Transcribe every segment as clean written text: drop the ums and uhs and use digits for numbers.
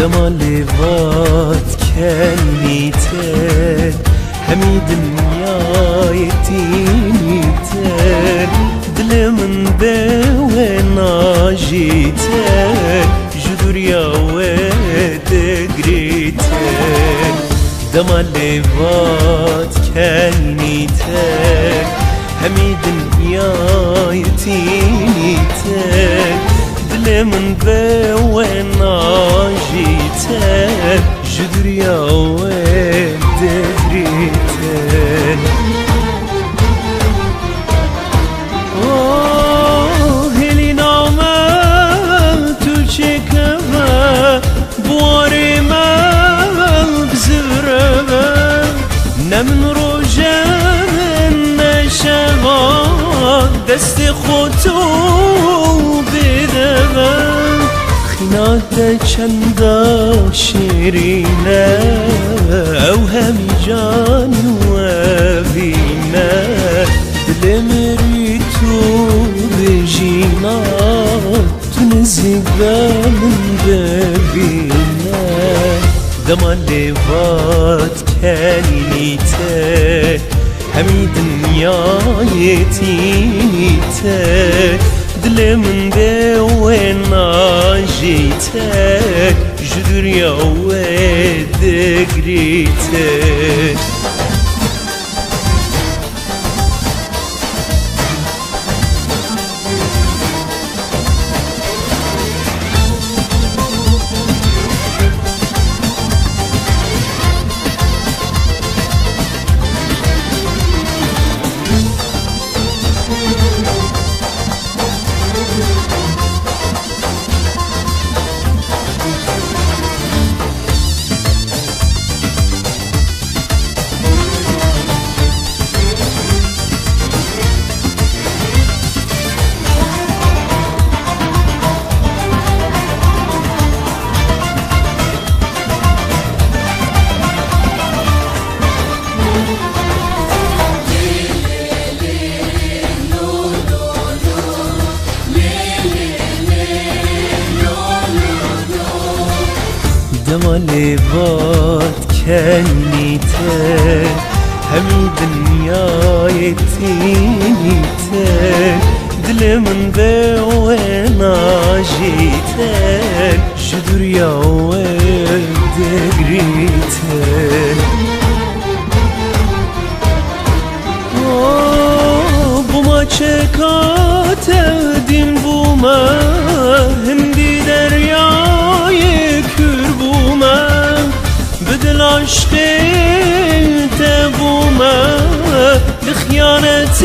دماليفات كلمتين همي دنيايتينيتين دل من بويناجيتين جدور يا ودقريتين دماليفات كلمتين همي دنيايتينيتين دل من بويناجيتين جدور يا ودقريتين من روجان نشوان دست خطو بدون خنات چندا شیرینه او همی جان و بینه دل مری تو بجینا تو نزیگ من ببینه دماليفات كلمتين همي دنيايتينيتين دل من بويناجيتين جدور يا ودقريتين دماليفات كلمتين همي دنيايتينيتين دل من بويناجيتين جدور يا ودقريتين بوما چکات دین بوما هندی دریای بدل عشق تبوما لخيانة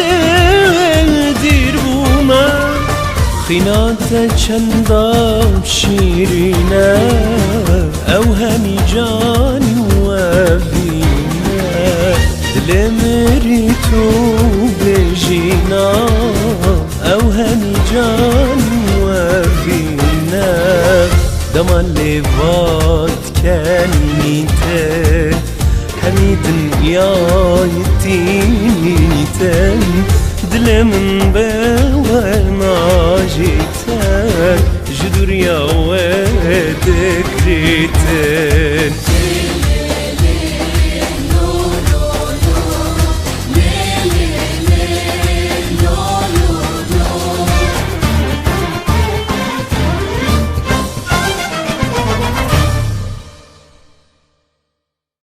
دير بوما خينات چندا شيرينة او همي جاني وبينا دل مريتو بجينا او همي جاني وبينا دماليفات كلمتين همي دنيايتينيتين دل من بويناجيتين جدور يا ودقريتين